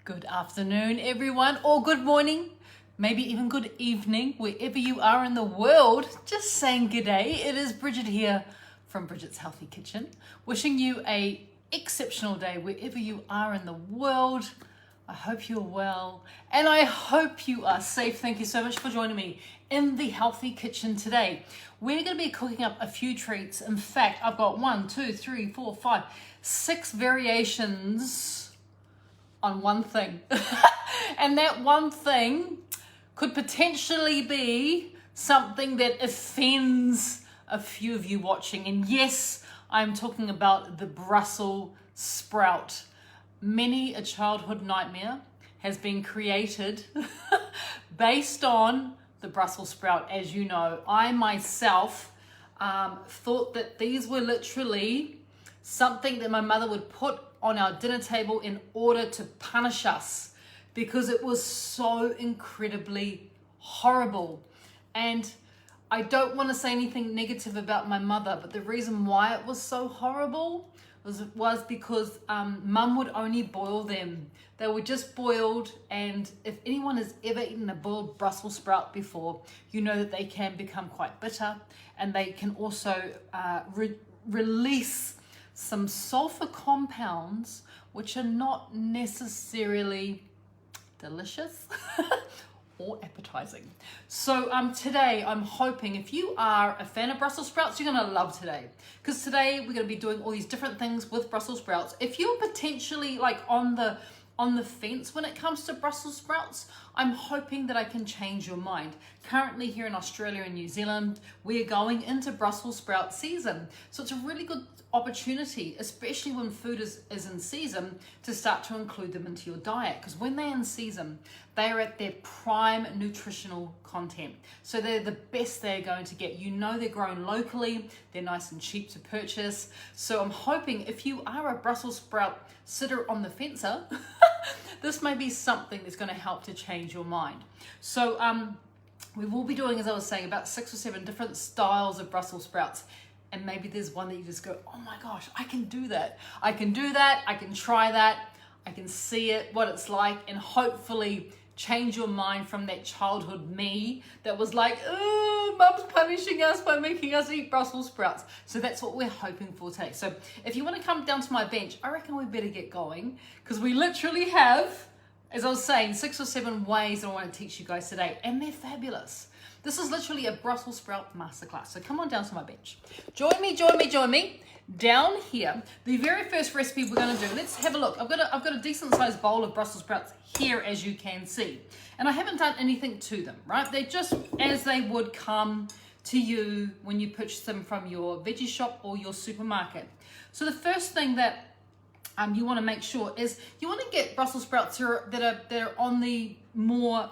Good afternoon, everyone, or good morning, maybe even good evening, wherever you are in the world. Just saying g'day. It is Bridget here from Bridget's Healthy Kitchen, wishing you a exceptional day wherever you are in the world. I hope you're well, and I hope you are safe. Thank you so much for joining me in the Healthy Kitchen today. We're going to be cooking up a few treats. In fact, I've got 6 variations on one thing. And that one thing could potentially be something that offends a few of you watching. And yes, I'm talking about the Brussels sprout. Many a childhood nightmare has been created based on the Brussels sprout. As you know, I myself thought that these were literally something that my mother would put on our dinner table in order to punish us because it was so incredibly horrible. And I don't want to say anything negative about my mother, but the reason why it was so horrible was because mum would only boil them. They were just boiled, and if anyone has ever eaten a boiled Brussels sprout before, you know that they can become quite bitter, and they can also release some sulfur compounds which are not necessarily delicious or appetizing. So today I'm hoping if you are a fan of Brussels sprouts, you're gonna love today, because today we're gonna be doing all these different things with Brussels sprouts. If you're potentially like on the fence when it comes to Brussels sprouts, I'm hoping that I can change your mind. Currently here in Australia and New Zealand, we're going into Brussels sprout season. So it's a really good opportunity, especially when food is in season, to start to include them into your diet, because when they're in season, they are at their prime nutritional content. So they're the best they're going to get. You know they're grown locally, they're nice and cheap to purchase. So I'm hoping if you are a Brussels sprout sitter on the fencer, this may be something that's going to help to change your mind. So we will be doing, as I was saying, about 6 or 7 different styles of Brussels sprouts. And maybe there's one that you just go, oh my gosh, I can do that. I can do that. I can try that. I can see it, what it's like, and hopefully change your mind from that childhood me that was like, oh, mum's punishing us by making us eat Brussels sprouts. So that's what we're hoping for today. So if you want to come down to my bench, I reckon we better get going, because we literally have, as I was saying, 6 or 7 ways that I want to teach you guys today, and they're fabulous. This is literally a Brussels sprout masterclass. So come on down to my bench. Join me. Down here, the very first recipe we're going to do, let's have a look. I've got a decent sized bowl of Brussels sprouts here, as you can see. And I haven't done anything to them, right? They're just as they would come to you when you purchase them from your veggie shop or your supermarket. So the first thing that you want to make sure is you want to get Brussels sprouts that are on the more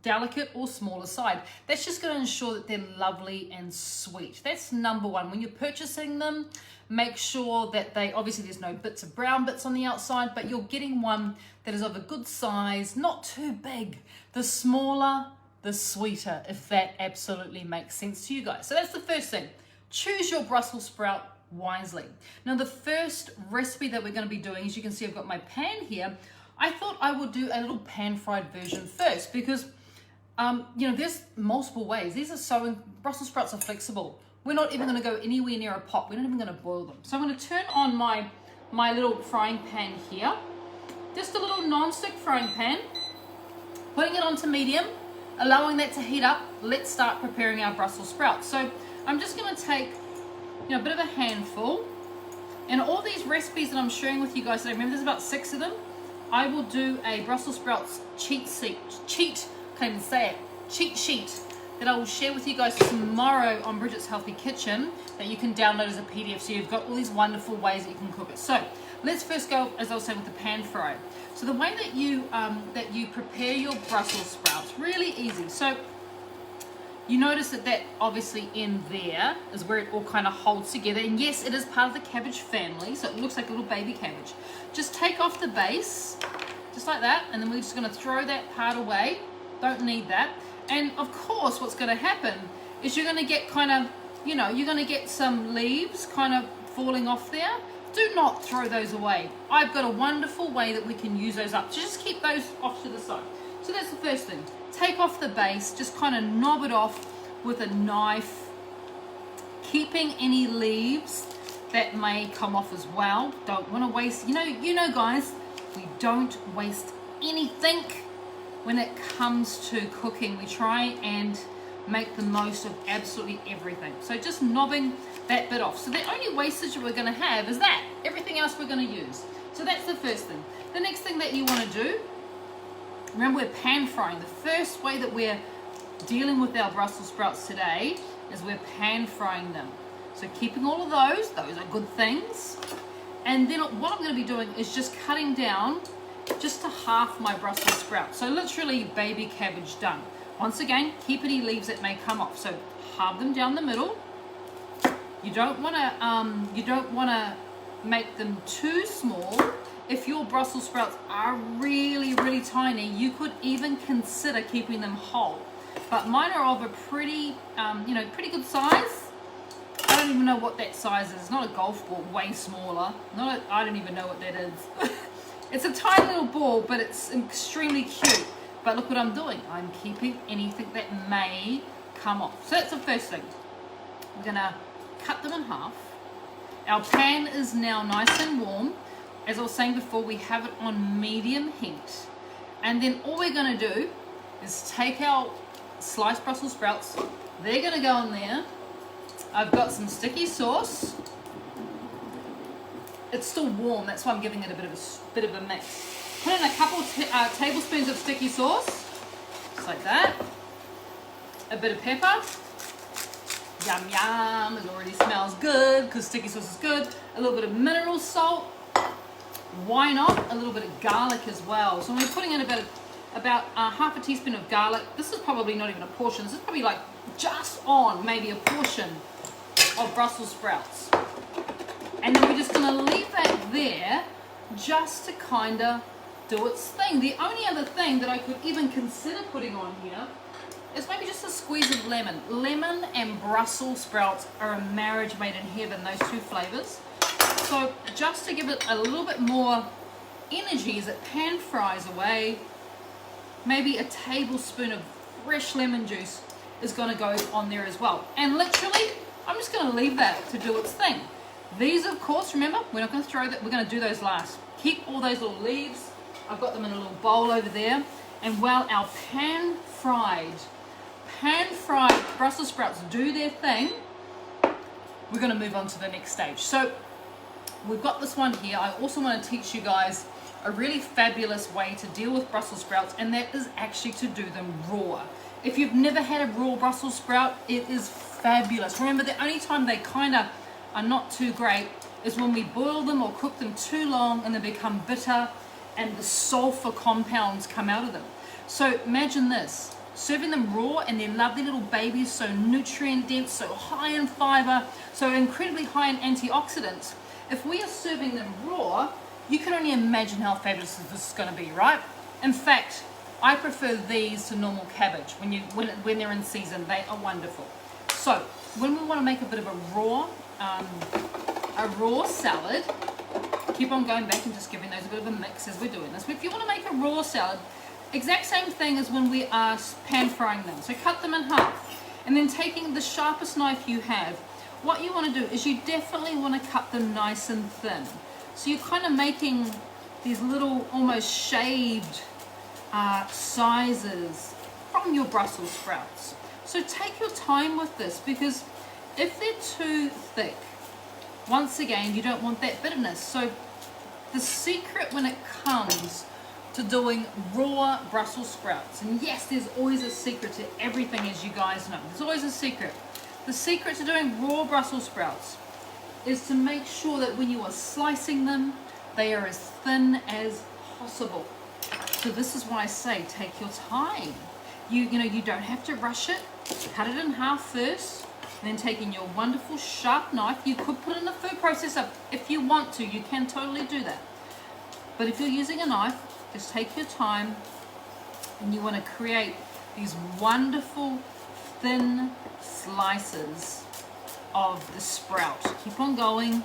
delicate or smaller side. That's just going to ensure that they're lovely and sweet. That's number one. When you're purchasing them, make sure that obviously there's no bits of brown bits on the outside, but you're getting one that is of a good size, not too big. The smaller, the sweeter, if that absolutely makes sense to you guys. So that's the first thing. Choose your Brussels sprout wisely. Now the first recipe that we're going to be doing, as you can see, I've got my pan here. I thought I would do a little pan-fried version first, because there's multiple ways. Brussels sprouts are flexible. We're not even going to go anywhere near a pot. We're not even going to boil them. So I'm going to turn on my little frying pan here. Just a little non-stick frying pan. Putting it onto medium, allowing that to heat up. Let's start preparing our Brussels sprouts. So I'm just going to take a bit of a handful. And all these recipes that I'm sharing with you guys today, remember there's about 6 of them. I will do a Brussels sprouts cheat sheet that I will share with you guys tomorrow on Bridget's Healthy Kitchen, that you can download as a PDF. So you've got all these wonderful ways that you can cook it. So let's first go, as I was saying, with the pan fry. So the way that you prepare your Brussels sprouts, really easy. So you notice that obviously in there is where it all kind of holds together. And yes, it is part of the cabbage family, so it looks like a little baby cabbage. Just take off the base, just like that, and then we're just going to throw that part away. Don't need that. And of course, what's going to happen is you're going to get you're going to get some leaves kind of falling off there. do not throw those away. I've got a wonderful way that we can use those up. So just keep those off to the side. So that's the first thing. Take off the base, just kind of knob it off with a knife, keeping any leaves that may come off as well. Don't want to waste, you know guys, we don't waste anything when it comes to cooking. We try and make the most of absolutely everything. So just knobbing that bit off. So the only wastage that we're going to have is that. Everything else we're going to use. So that's the first thing. The next thing that you want to do, remember we're pan frying. The first way that we're dealing with our Brussels sprouts today is we're pan frying them. So keeping all of those are good things. And then what I'm going to be doing is just cutting down just to half my Brussels sprouts. So literally baby cabbage done. Once again, keep any leaves that may come off. So halve them down the middle. You don't want to make them too small. If your Brussels sprouts are really, really tiny, you could even consider keeping them whole. But mine are of a pretty, pretty good size. I don't even know what that size is. It's not a golf ball, way smaller. I don't even know what that is. It's a tiny little ball, but it's extremely cute. But look what I'm doing. I'm keeping anything that may come off. So that's the first thing. We're going to cut them in half. Our pan is now nice and warm. As I was saying before, we have it on medium heat. And then all we're going to do is take our sliced Brussels sprouts. They're going to go in there. I've got some sticky sauce. It's still warm, that's why I'm giving it a bit of a mix. Put in a couple tablespoons of sticky sauce, just like that. A bit of pepper. Yum yum, it already smells good because sticky sauce is good. A little bit of mineral salt. Why not? A little bit of garlic as well. So we're putting in about half a teaspoon of garlic. This is probably not even a portion. This is probably like just on maybe a portion of Brussels sprouts. And then we're just going to leave that there just to kind of do its thing. The only other thing that I could even consider putting on here is maybe just a squeeze of lemon. Lemon and Brussels sprouts are a marriage made in heaven, those two flavors. So just to give it a little bit more energy as it pan fries away, maybe a tablespoon of fresh lemon juice is going to go on there as well. And literally, I'm just going to leave that to do its thing. These, of course, remember, we're not going to throw that. We're going to do those last. Keep all those little leaves. I've got them in a little bowl over there. And while our pan-fried Brussels sprouts do their thing, we're going to move on to the next stage. So we've got this one here. I also want to teach you guys a really fabulous way to deal with Brussels sprouts, and that is actually to do them raw. If you've never had a raw Brussels sprout, it is fabulous. Remember, the only time they kind of are not too great is when we boil them or cook them too long and they become bitter and the sulfur compounds come out of them. So imagine this, serving them raw and they're lovely little babies, so nutrient dense, so high in fiber, so incredibly high in antioxidants. If we are serving them raw, you can only imagine how fabulous this is going to be, right? In fact, I prefer these to normal cabbage. When they're in season, they are wonderful. So when we want to make a bit of a raw salad, keep on going back and just giving those a bit of a mix as we're doing this. But if you want to make a raw salad, exact same thing as when we are pan frying them. So cut them in half, and then taking the sharpest knife you have, what you want to do is you definitely want to cut them nice and thin. So you're kind of making these little almost shaved sizes from your Brussels sprouts. So take your time with this, because if they're too thick, once again, you don't want that bitterness. So the secret when it comes to doing raw Brussels sprouts, and yes, there's always a secret to everything, as you guys know. There's always a secret. The secret to doing raw Brussels sprouts is to make sure that when you are slicing them, they are as thin as possible. So this is why I say take your time. You don't have to rush it. Cut it in half first, and then taking your wonderful sharp knife. You could put it in the food processor if you want to. You can totally do that. But if you're using a knife, just take your time, and you want to create these wonderful thin slices of the sprout. Keep on going.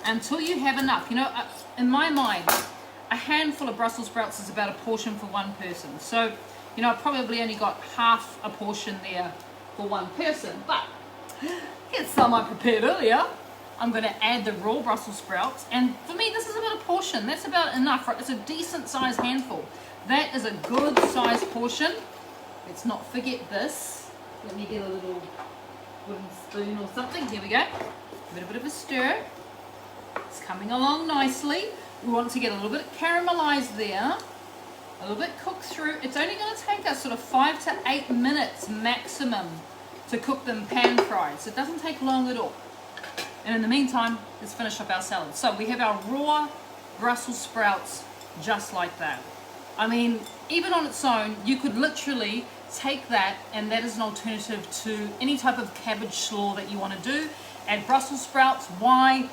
until you have enough. You know, in my mind, a handful of Brussels sprouts is about a portion for one person. So, you know, I probably only got half a portion there for one person. But here's some I prepared earlier. I'm going to add the raw Brussels sprouts. And for me, this is about a portion. That's about enough, right? It's a decent sized handful. That is a good sized portion. Let's not forget this. Let me get a little wooden spoon or something. Here we go. Give it a bit of a stir. It's coming along nicely. We want to get a little bit caramelized there, a little bit cooked through. It's only going to take us sort of 5 to 8 minutes maximum to cook them pan fried, so it doesn't take long at all. And in the meantime, let's finish up our salad. So we have our raw Brussels sprouts just like that. I mean, even on its own, you could literally take that, and that is an alternative to any type of cabbage slaw that you want to do. Add Brussels sprouts. Why?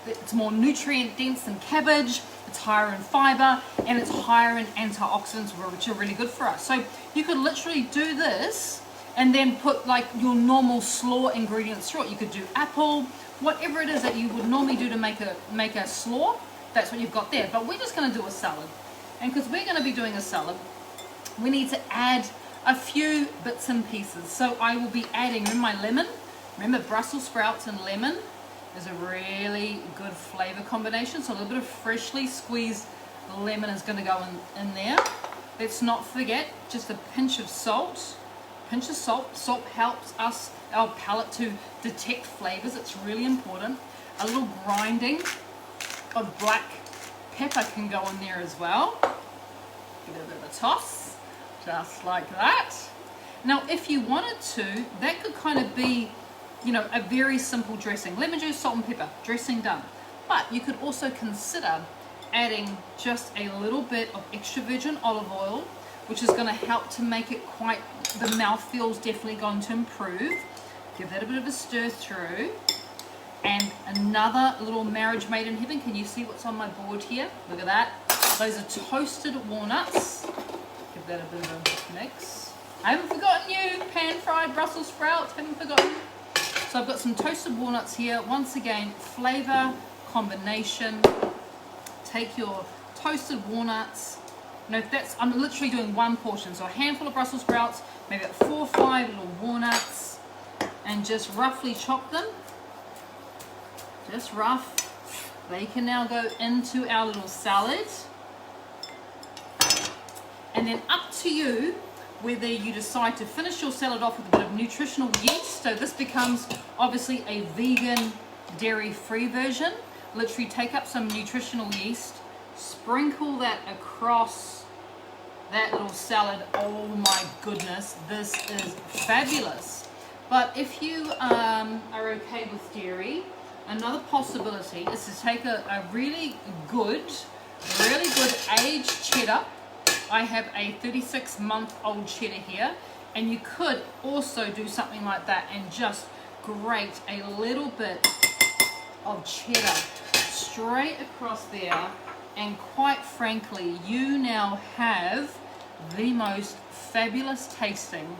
It's more nutrient dense than cabbage, it's higher in fiber, and it's higher in antioxidants, which are really good for us. So you could literally do this and then put like your normal slaw ingredients through it. You could do apple, whatever it is that you would normally do to make a slaw, that's what you've got there. But we're just going to do a salad. And because we're going to be doing a salad, we need to add a few bits and pieces. So I will be adding in my lemon. Remember, Brussels sprouts and lemon is a really good flavor combination. So a little bit of freshly squeezed lemon is going to go in there. Let's not forget just a pinch of salt. Pinch of salt. Salt helps us, our palate, to detect flavors. It's really important. A little grinding of black pepper can go in there as well. Give it a bit of a toss, just like that. Now, if you wanted to, that could kind of be, you know, a very simple dressing. Lemon juice, salt and pepper, dressing done. But you could also consider adding just a little bit of extra virgin olive oil, which is going to help to make it quite, the mouthfeel's definitely going to improve. Give that a bit of a stir through. And another little marriage made in heaven. Can you see what's on my board here? Look at that. Those are toasted walnuts. Give that a bit of a mix. I haven't forgotten you, pan-fried Brussels sprouts. Haven't forgotten. So I've got some toasted walnuts here. Once again, flavor combination. Take your toasted walnuts. No, I'm literally doing one portion. So a handful of Brussels sprouts, maybe about 4 or 5 little walnuts, and just roughly chop them. Just rough. They can now go into our little salad. And then up to you whether you decide to finish your salad off with a bit of nutritional yeast. So this becomes obviously a vegan, dairy-free version. Literally take up some nutritional yeast, sprinkle that across that little salad. Oh my goodness, this is fabulous. But if you are okay with dairy, another possibility is to take a really good aged cheddar. I have a 36-month-old cheddar here, and you could also do something like that and just grate a little bit of cheddar straight across there, and quite frankly, you now have the most fabulous tasting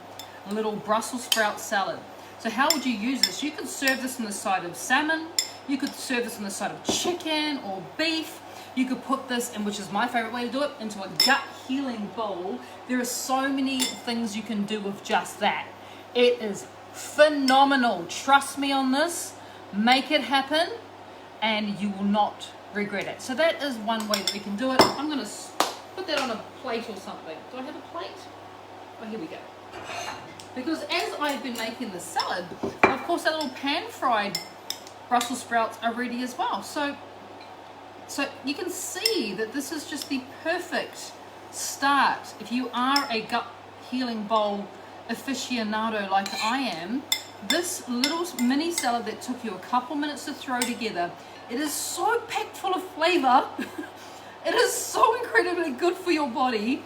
little Brussels sprout salad. So how would you use this? You could serve this on the side of salmon, you could serve this on the side of chicken or beef. You could put this, and which is my favorite way to do it, into a gut healing bowl. There are so many things you can do with just that. It is phenomenal. Trust me on this. Make it happen, and you will not regret it. So that is one way that we can do it. I'm going to put that on a plate or something. Do I have a plate? Oh, here we go. Because as I've been making the salad, of course, that little pan-fried Brussels sprouts are ready as well. So you can see that this is just the perfect start. If you are a gut healing bowl aficionado like I am, this little mini salad that took you a couple minutes to throw together, it is so packed full of flavor. It is so incredibly good for your body.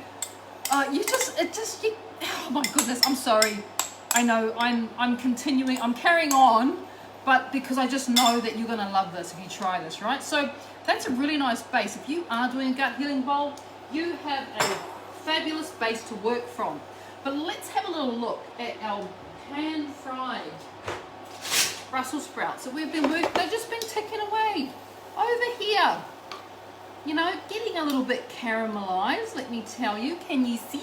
Oh my goodness, I'm sorry. I know I'm continuing, I'm carrying on, but because I just know that you're gonna love this if you try this, right? So that's a really nice base. If you are doing a gut healing bowl, you have a fabulous base to work from. But let's have a little look at our pan-fried Brussels sprouts that we've been working. They've just been ticking away. over here, you know, getting a little bit caramelized, let me tell you. Can you see?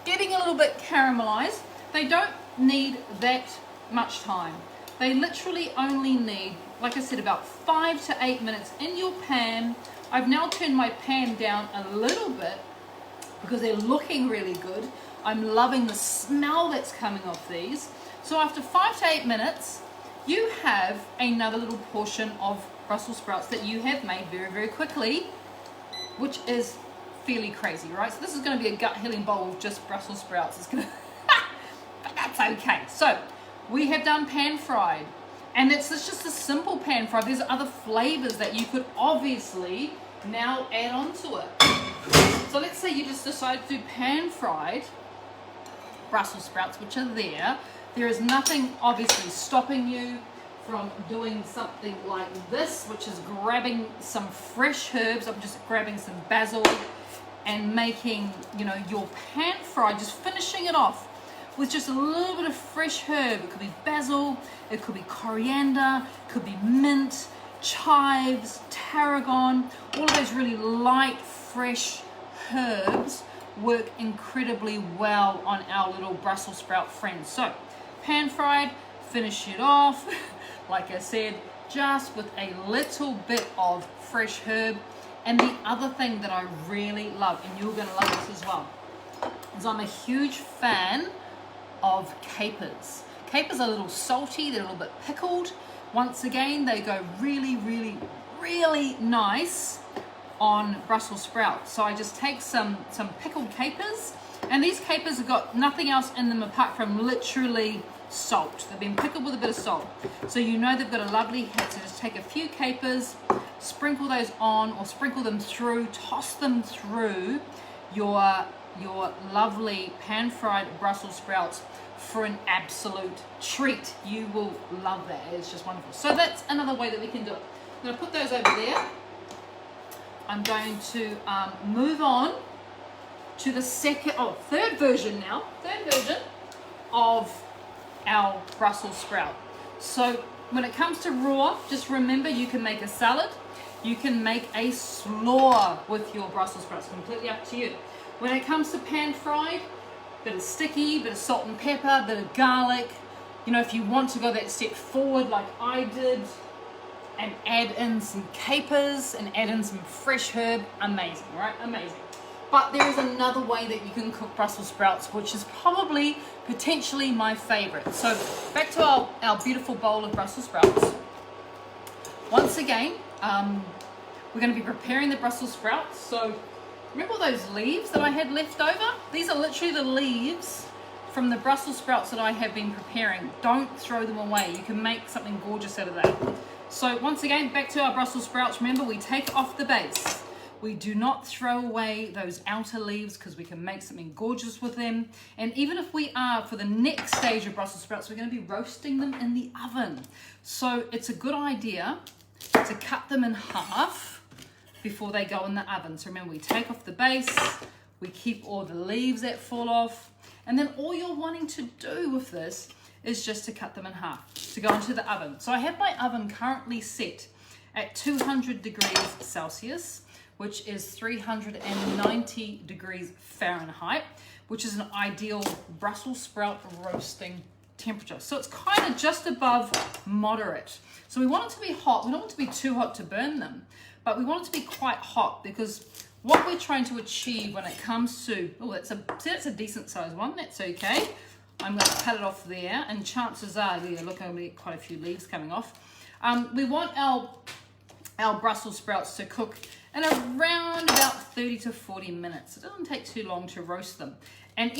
Getting a little bit caramelized. They don't need that much time. They literally only need, like I said, about 5 to 8 minutes in your pan. I've now turned my pan down a little bit because they're looking really good. I'm loving the smell that's coming off these. So after 5 to 8 minutes, you have another little portion of Brussels sprouts that you have made very, very quickly, which is fairly crazy, right? So this is going to be a gut healing bowl of just Brussels sprouts. It's going to, but that's okay. So we have done pan fried, and it's just a simple pan fried. There's other flavors that you could obviously now add on to it. So let's say you just decide to do pan fried Brussels sprouts, which are there. There is nothing obviously stopping you from doing something like this, which is grabbing some fresh herbs. I'm just grabbing some basil and making, you know, your pan fried, just finishing it off with just a little bit of fresh herb. It could be basil, it could be coriander, it could be mint, chives, tarragon. All of those really light, fresh herbs work incredibly well on our little Brussels sprout friends. So pan fried, finish it off, like I said, just with a little bit of fresh herb. And the other thing that I really love, and you're going to love this as well, is I'm a huge fan of capers. Capers are a little salty, they're a little bit pickled. Once again, they go really, really, really nice on Brussels sprouts. So I just take some pickled capers, and these capers have got nothing else in them apart from literally salt. They've been pickled with a bit of salt. So you know they've got a lovely hit. So just take a few capers, sprinkle those on, or sprinkle them through, toss them through your lovely pan-fried Brussels sprouts for an absolute treat. You will love that. It's just wonderful. So that's another way that we can do it. I'm going to put those over there. I'm going to move on to the third version of our Brussels sprout. So when it comes to raw, just remember you can make a salad, you can make a slaw with your Brussels sprouts, completely up to you. When it comes to pan fried, bit of sticky, bit of salt and pepper, bit of garlic. You know, if you want to go that step forward like I did and add in some capers and add in some fresh herb, amazing, right? Amazing. But there is another way that you can cook Brussels sprouts, which is probably potentially my favorite. So back to our beautiful bowl of Brussels sprouts. Once again, we're going to be preparing the Brussels sprouts. So remember all those leaves that I had left over? These are literally the leaves from the Brussels sprouts that I have been preparing. Don't throw them away. You can make something gorgeous out of that. So once again, back to our Brussels sprouts. Remember, we take off the base. We do not throw away those outer leaves because we can make something gorgeous with them. And even if we are, for the next stage of Brussels sprouts, we're going to be roasting them in the oven. So it's a good idea to cut them in half before they go in the oven. So remember, we take off the base, we keep all the leaves that fall off, and then all you're wanting to do with this is just to cut them in half to go into the oven. So I have my oven currently set at 200 degrees Celsius, which is 390 degrees Fahrenheit, which is an ideal Brussels sprout roasting temperature. So it's kind of just above moderate. So we want it to be hot. We don't want it to be too hot to burn them, but we want it to be quite hot because what we're trying to achieve when it comes to, that's a decent sized one. That's okay. I'm going to cut it off there, and chances are, look, I'm going to get quite a few leaves coming off. We want our Brussels sprouts to cook in around about 30 to 40 minutes. It doesn't take too long to roast them. And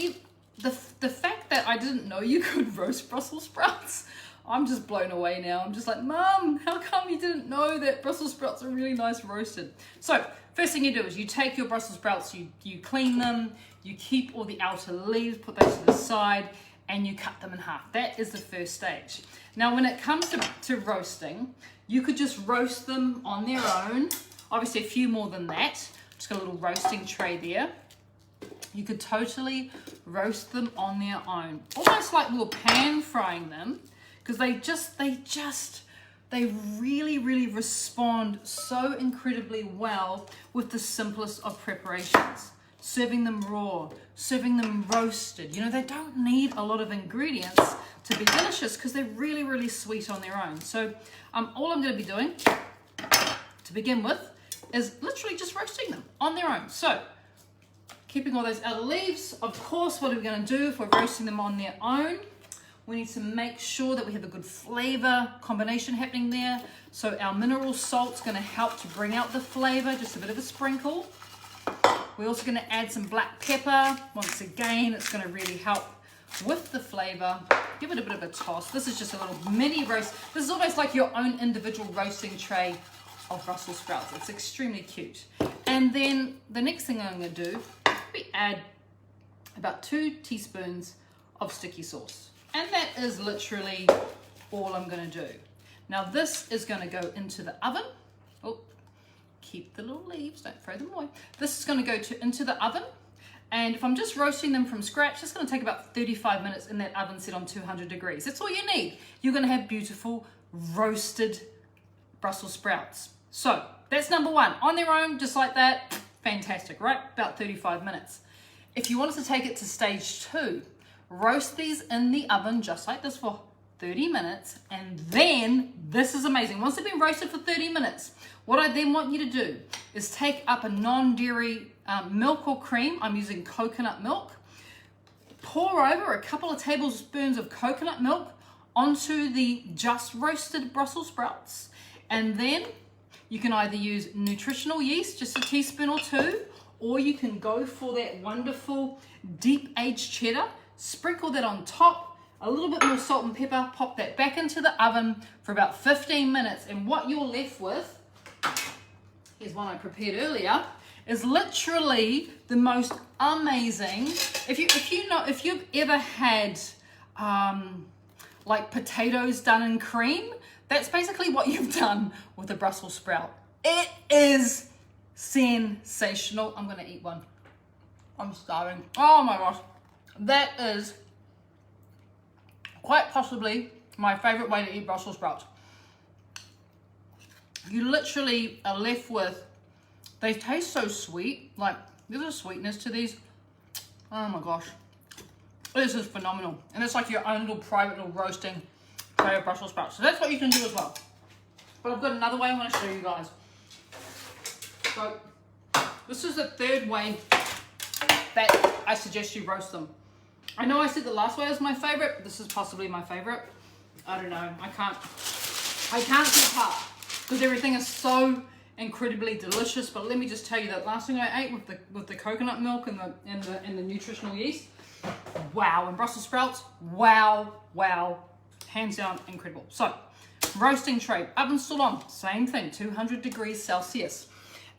the fact that I didn't know you could roast Brussels sprouts, I'm just blown away now. I'm just like, Mum, how come you didn't know that Brussels sprouts are really nice roasted? So first thing you do is you take your Brussels sprouts, you clean them, you keep all the outer leaves, put those to the side, and you cut them in half. That is the first stage. Now when it comes to roasting, you could just roast them on their own. Obviously a few more than that. Just got a little roasting tray there. You could totally roast them on their own. Almost like we were pan frying them, because they just They really, really respond so incredibly well with the simplest of preparations. Serving them raw, serving them roasted. You know, they don't need a lot of ingredients to be delicious because they're really, really sweet on their own. So all I'm going to be doing to begin with is literally just roasting them on their own. So keeping all those outer leaves, of course, what are we going to do if we're roasting them on their own? We need to make sure that we have a good flavor combination happening there. So our mineral salt's going to help to bring out the flavor, just a bit of a sprinkle. We're also going to add some black pepper. Once again, it's going to really help with the flavor. Give it a bit of a toss. This is just a little mini roast. This is almost like your own individual roasting tray of Brussels sprouts. It's extremely cute. And then the next thing I'm going to do, we add about 2 teaspoons of sticky sauce. And that is literally all I'm going to do. Now this is going to go into the oven. Oh, keep the little leaves, don't throw them away. This is going to go into the oven. And if I'm just roasting them from scratch, it's going to take about 35 minutes in that oven set on 200 degrees. That's all you need. You're going to have beautiful roasted Brussels sprouts. So that's number 1. On their own, just like that, fantastic, right? About 35 minutes. If you wanted to take it to stage 2, roast these in the oven just like this for 30 minutes. And then, this is amazing. Once they've been roasted for 30 minutes, what I then want you to do is take up a non-dairy milk or cream. I'm using coconut milk. Pour over a couple of tablespoons of coconut milk onto the just roasted Brussels sprouts. And then you can either use nutritional yeast, just a teaspoon or 2, or you can go for that wonderful deep aged cheddar. Sprinkle that on top, a little bit more salt and pepper, pop that back into the oven for about 15 minutes. And what you're left with, here's one I prepared earlier, is literally the most amazing. If you've ever had like potatoes done in cream, that's basically what you've done with a Brussels sprout. It is sensational. I'm gonna eat one. I'm starving. Oh my gosh. That is quite possibly my favorite way to eat Brussels sprouts. You literally are left with, they taste so sweet. Like, there's a sweetness to these. Oh my gosh. This is phenomenal. And it's like your own little private little roasting tray of Brussels sprouts. So that's what you can do as well. But I've got another way I want to show you guys. So, this is the third way that I suggest you roast them. I know I said the last way was my favorite, but this is possibly my favorite. I don't know. I can't keep up because everything is so incredibly delicious. But let me just tell you that last thing I ate with the coconut milk and the nutritional yeast. Wow, and Brussels sprouts. Wow, hands down incredible. So, roasting tray, oven still on, same thing, 200 degrees Celsius,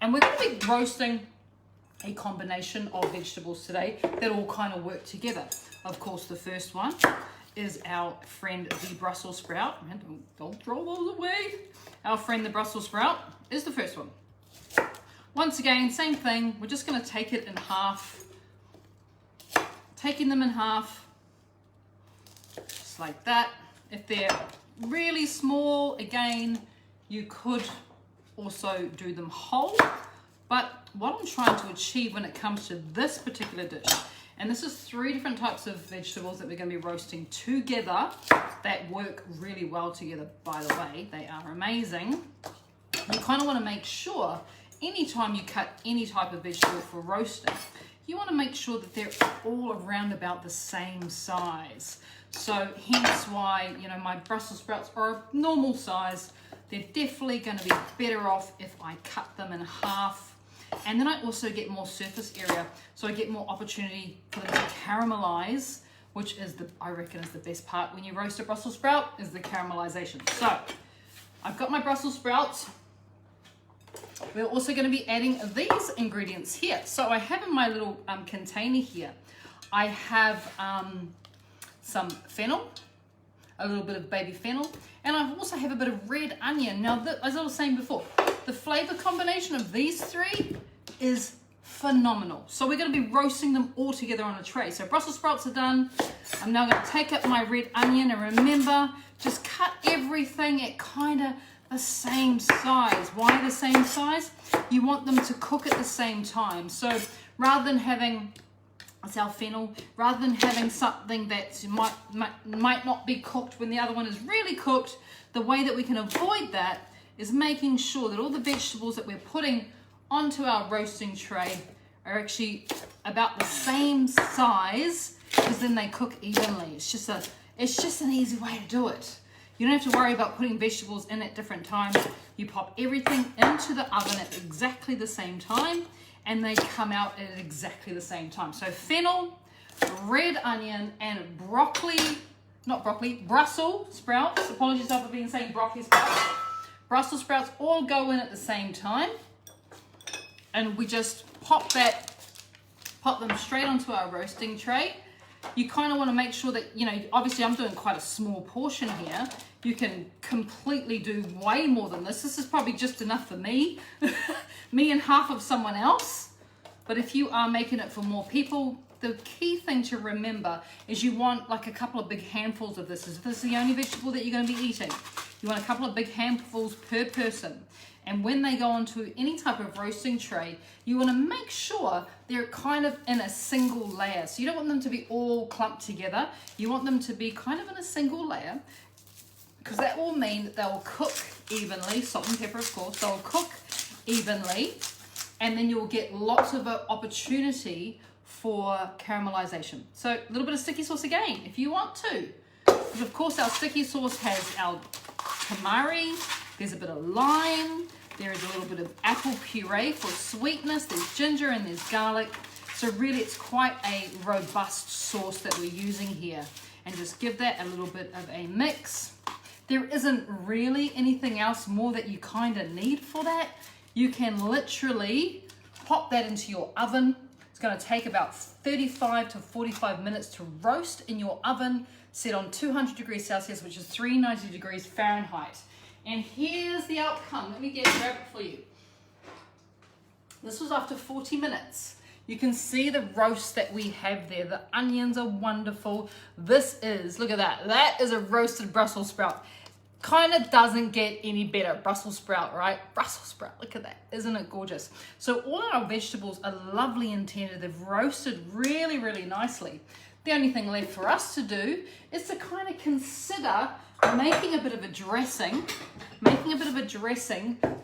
and we're going to be roasting a combination of vegetables today that all kind of work together. Of course, the first one is our friend the Brussels sprout. And don't throw those away. Our friend the Brussels sprout is the first one. Once again, same thing. We're just going to take it in half. Taking them in half, just like that. If they're really small, again, you could also do them whole. But what I'm trying to achieve when it comes to this particular dish, and this is 3 different types of vegetables that we're going to be roasting together that work really well together, by the way. They are amazing. You kind of want to make sure anytime you cut any type of vegetable for roasting, you want to make sure that they're all around about the same size. So hence why, you know, my Brussels sprouts are a normal size. They're definitely going to be better off if I cut them in half. And then I also get more surface area, so I get more opportunity for them to caramelize, which is I reckon is the best part when you roast a Brussels sprout, is the caramelization. So I've got my Brussels sprouts. We're also going to be adding these ingredients here. So I have in my little container here, I have some fennel, a little bit of baby fennel, and I also have a bit of red onion. Now, as I was saying before, the flavor combination of these 3 is phenomenal. So we're going to be roasting them all together on a tray. So Brussels sprouts are done. I'm now going to take up my red onion, and remember, just cut everything at kind of the same size. Why the same size? You want them to cook at the same time. So rather than having, it's our fennel, rather than having something that might not be cooked when the other one is really cooked, the way that we can avoid that is making sure that all the vegetables that we're putting onto our roasting tray are actually about the same size, because then they cook evenly. It's just an easy way to do it. You don't have to worry about putting vegetables in at different times. You pop everything into the oven at exactly the same time, and they come out at exactly the same time. So fennel, red onion, and Brussels sprouts. Apologies if I've been saying broccoli sprouts. Brussels sprouts all go in at the same time. And we just pop them straight onto our roasting tray. You kind of want to make sure that, obviously I'm doing quite a small portion here. You can completely do way more than this. This is probably just enough for me, me and half of someone else. But if you are making it for more people, the key thing to remember is you want like a couple of big handfuls of this. If this is the only vegetable that you're going to be eating, you want a couple of big handfuls per person. And when they go onto any type of roasting tray, you want to make sure they're kind of in a single layer. So you don't want them to be all clumped together. You want them to be kind of in a single layer, because that will mean that they'll cook evenly. Salt and pepper, of course, they'll cook evenly. And then you'll get lots of opportunity for caramelization. So a little bit of sticky sauce again, if you want to. Because of course our sticky sauce has our tamari, there's a bit of lime, there is a little bit of apple puree for sweetness, there's ginger and there's garlic. So really it's quite a robust sauce that we're using here. And just give that a little bit of a mix. There isn't really anything else more that you kind of need for that. You can literally pop that into your oven. It's going to take about 35 to 45 minutes to roast in your oven, set on 200 degrees Celsius, which is 390 degrees Fahrenheit. And here's the outcome. Let me grab it for you. This was after 40 minutes. You can see the roast that we have there. The onions are wonderful. This is, look at that. That is a roasted Brussels sprout. Kind of doesn't get any better. Brussels sprout, right? Brussels sprout, look at that. Isn't it gorgeous? So all our vegetables are lovely and tender. They've roasted really, really nicely. The only thing left for us to do is to kind of consider making a bit of a dressing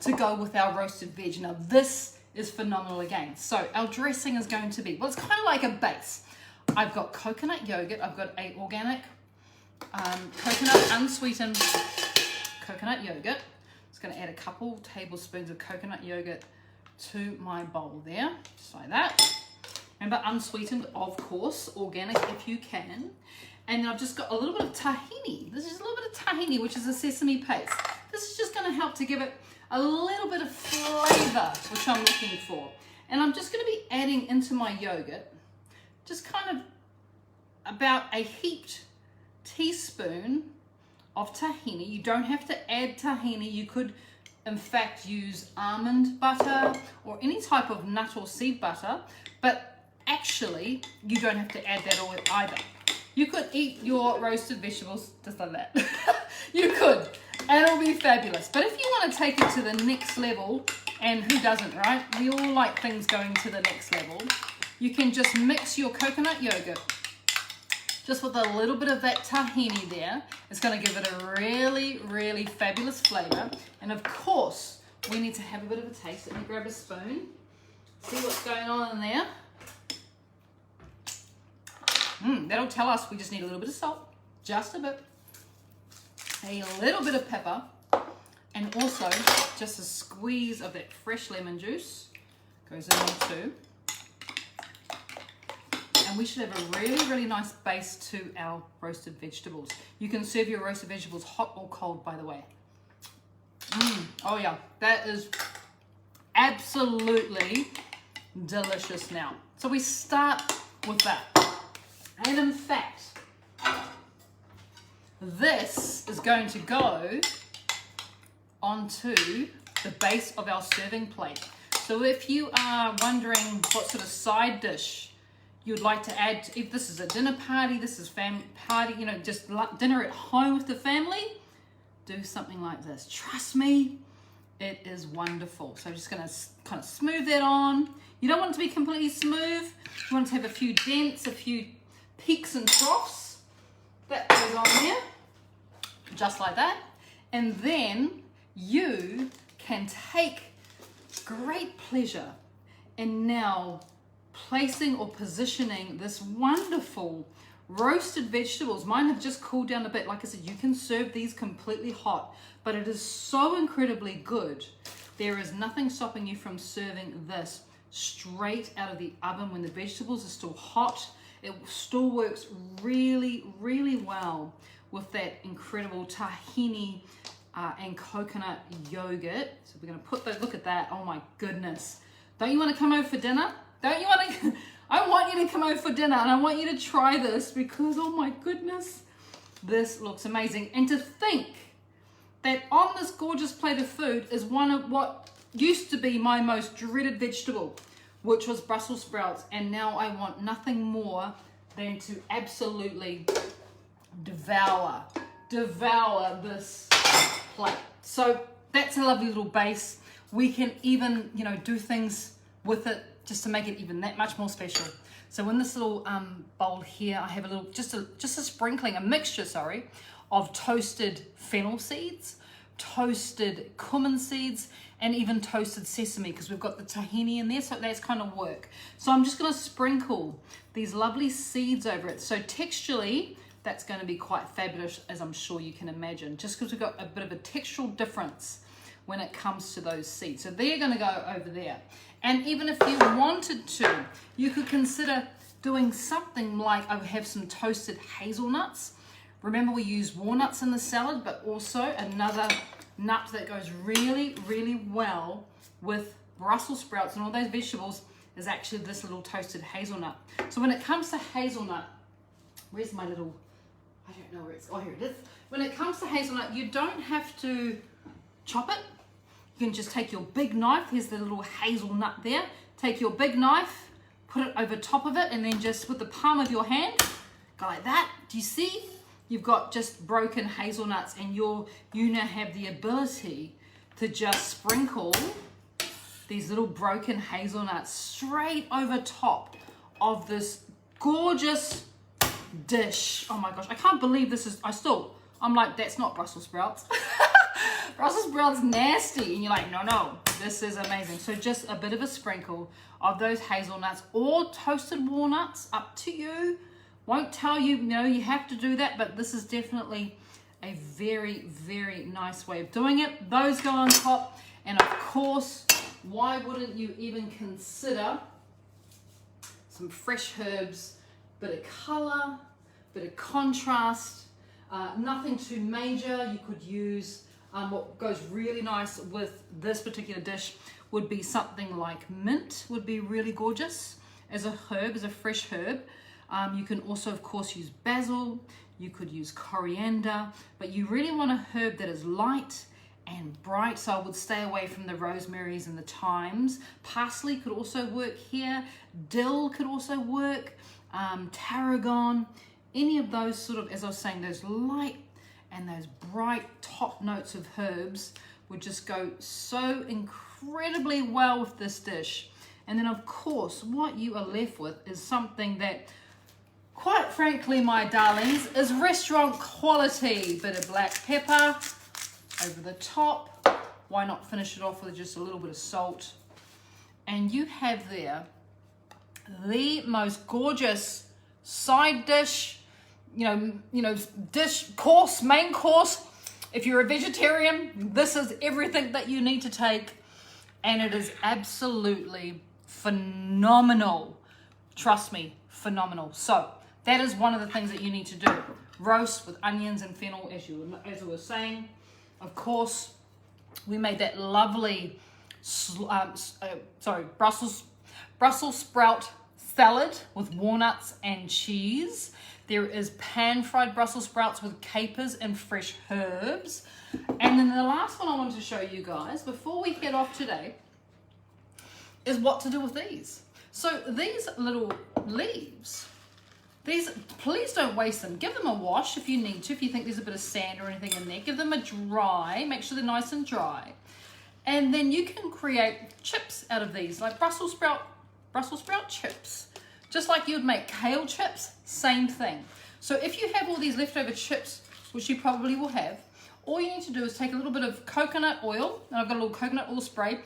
to go with our roasted veg. Now this is phenomenal again. So our dressing is going to be, well, it's kind of like a base. I've got coconut yogurt. I've got a organic coconut unsweetened coconut yogurt. Just going to add a couple tablespoons of coconut yogurt to my bowl there, just like that. Remember, unsweetened, of course, organic if you can. And I've just got a little bit of tahini. This is a little bit of tahini, which is a sesame paste. This is just going to help to give it a little bit of flavor, which I'm looking for. And I'm just going to be adding into my yogurt just kind of about a heaped teaspoon of tahini. You don't have to add tahini. You could in fact use almond butter or any type of nut or seed butter, but actually you don't have to add that oil either. You could eat your roasted vegetables just like that. You could, and it'll be fabulous. But if you want to take it to the next level, and who doesn't, right? We all like things going to the next level. You can just mix your coconut yogurt just with a little bit of that tahini there. It's going to give it a really, really fabulous flavor. And of course, we need to have a bit of a taste. Let me grab a spoon, see what's going on in there. That'll tell us we just need a little bit of salt, just a bit, a little bit of pepper, and also just a squeeze of that fresh lemon juice goes in there too. And we should have a really, really nice base to our roasted vegetables. You can serve your roasted vegetables hot or cold, by the way. Oh yeah, that is absolutely delicious now. So we start with that. And in fact, this is going to go onto the base of our serving plate. So if you are wondering what sort of side dish you'd like to add, if this is a dinner party, this is family party, you know, just dinner at home with the family, do something like this. Trust me, it is wonderful. So I'm just going to kind of smooth that on. You don't want it to be completely smooth. You want it to have a few dents, a few peaks and troughs. That goes on there, just like that. And then you can take great pleasure in now placing or positioning this wonderful roasted vegetables. Mine have just cooled down a bit. Like I said, you can serve these completely hot, but it is so incredibly good. There is nothing stopping you from serving this straight out of the oven when the vegetables are still hot. It still works really, really well with that incredible tahini and coconut yogurt. So we're going to put those, look at that. Oh my goodness. Don't you want to come over for dinner? Don't you want to? I want you to come over for dinner and I want you to try this because, oh my goodness, this looks amazing. And to think that on this gorgeous plate of food is one of what used to be my most dreaded vegetable, which was Brussels sprouts. And now I want nothing more than to absolutely devour this plate. So that's a lovely little base. We can even, you know, do things with it just to make it even that much more special. So in this little bowl here, I have a little, just a sprinkling, a mixture, sorry, of toasted fennel seeds, toasted cumin seeds, and even toasted sesame, because we've got the tahini in there, so that's kind of work. So I'm just going to sprinkle these lovely seeds over it. So texturally, that's going to be quite fabulous, as I'm sure you can imagine, just because we've got a bit of a textural difference when it comes to those seeds. So they're going to go over there. And even if you wanted to, you could consider doing something like, I have some toasted hazelnuts. Remember, we use walnuts in the salad, but also another nut that goes really, really well with Brussels sprouts and all those vegetables is actually this little toasted hazelnut. So when it comes to hazelnut, where's my little, I don't know where it's, oh, here it is. When it comes to hazelnut, you don't have to chop it. You can just take your big knife, here's the little hazelnut there, take your big knife, put it over top of it, and then just with the palm of your hand, go like that. Do you see? You've got just broken hazelnuts, and you now have the ability to just sprinkle these little broken hazelnuts straight over top of this gorgeous dish. Oh my gosh, I can't believe this is, I'm like, that's not Brussels sprouts. Brussels sprouts nasty, and you're like, no, this is amazing. So just a bit of a sprinkle of those hazelnuts or toasted walnuts, up to you. Won't tell you, you have to do that, but this is definitely a very, very nice way of doing it. Those go on top, and of course, why wouldn't you even consider some fresh herbs, bit of color, bit of contrast, nothing too major. You could use what goes really nice with this particular dish would be something like mint, would be really gorgeous as a herb, as a fresh herb. You can also, of course, use basil. You could use coriander, but you really want a herb that is light and bright, so I would stay away from the rosemaries and the thymes. Parsley could also work here. Dill could also work. Tarragon, any of those sort of, as I was saying, those light and those bright top notes of herbs would just go so incredibly well with this dish. And then, of course, what you are left with is something that, quite frankly, my darlings, is restaurant quality. Bit of black pepper over the top. Why not finish it off with just a little bit of salt? And you have there the most gorgeous side dish, dish, course, main course. If you're a vegetarian, this is everything that you need to take, and it is absolutely phenomenal. Trust me, phenomenal. So that is one of the things that you need to do. Roast with onions and fennel, as I was saying. Of course, we made that lovely Brussels sprout salad with walnuts and cheese. There is pan-fried Brussels sprouts with capers and fresh herbs. And then the last one I wanted to show you guys before we head off today is what to do with these. So these little leaves, please don't waste them. Give them a wash if you need to, if you think there's a bit of sand or anything in there. Give them a dry, make sure they're nice and dry. And then you can create chips out of these, like Brussels sprout chips. Just like you would make kale chips, same thing. So if you have all these leftover chips, which you probably will have, all you need to do is take a little bit of coconut oil, and I've got a little coconut oil spray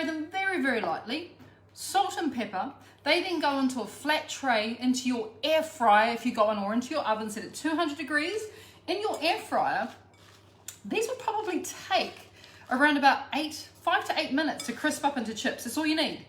them very, very lightly, salt and pepper. They then go into a flat tray into your air fryer if you got one, or into your oven set at 200 degrees. In your air fryer, these will probably take around about 5 to 8 minutes to crisp up into chips. That's all you need.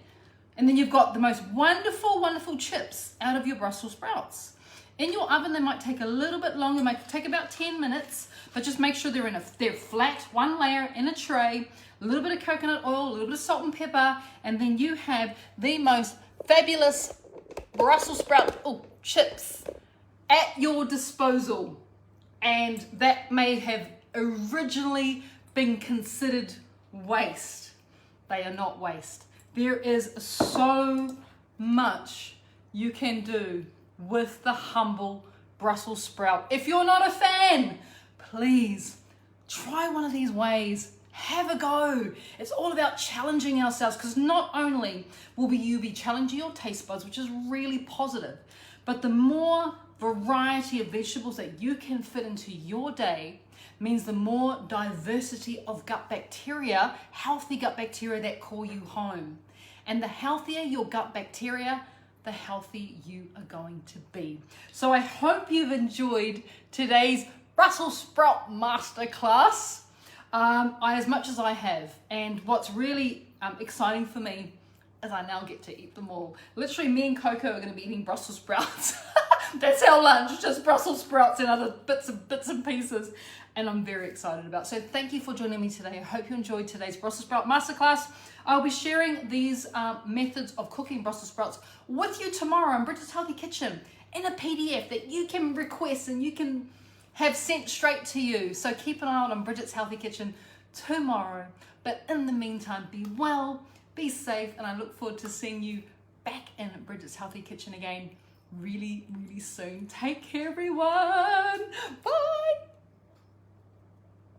And then you've got the most wonderful, wonderful chips out of your Brussels sprouts. In your oven, they might take a little bit longer, might take about 10 minutes, but just make sure they're flat, one layer in a tray, a little bit of coconut oil, a little bit of salt and pepper, and then you have the most fabulous Brussels sprout chips at your disposal. And that may have originally been considered waste. They are not waste. There is so much you can do with the humble Brussels sprout. If you're not a fan, please try one of these ways. Have a go. It's all about challenging ourselves, because not only will you be challenging your taste buds, which is really positive, but the more variety of vegetables that you can fit into your day means the more diversity of gut bacteria, healthy gut bacteria that call you home. And the healthier your gut bacteria, the healthier you are going to be. So I hope you've enjoyed today's Brussels sprout masterclass. As much as I have, and what's really exciting for me is I now get to eat them all. Literally, me and Coco are going to be eating Brussels sprouts. That's our lunch, just Brussels sprouts and other bits and pieces, and I'm very excited about it. So thank you for joining me today. I hope you enjoyed today's Brussels sprout masterclass. I'll be sharing these methods of cooking Brussels sprouts with you tomorrow in Bridget's Healthy Kitchen in a PDF that you can request and you can have sent straight to you. So keep an eye out on Bridget's Healthy Kitchen tomorrow. But in the meantime, be well, be safe, and I look forward to seeing you back in Bridget's Healthy Kitchen again really, really soon. Take care, everyone. Bye.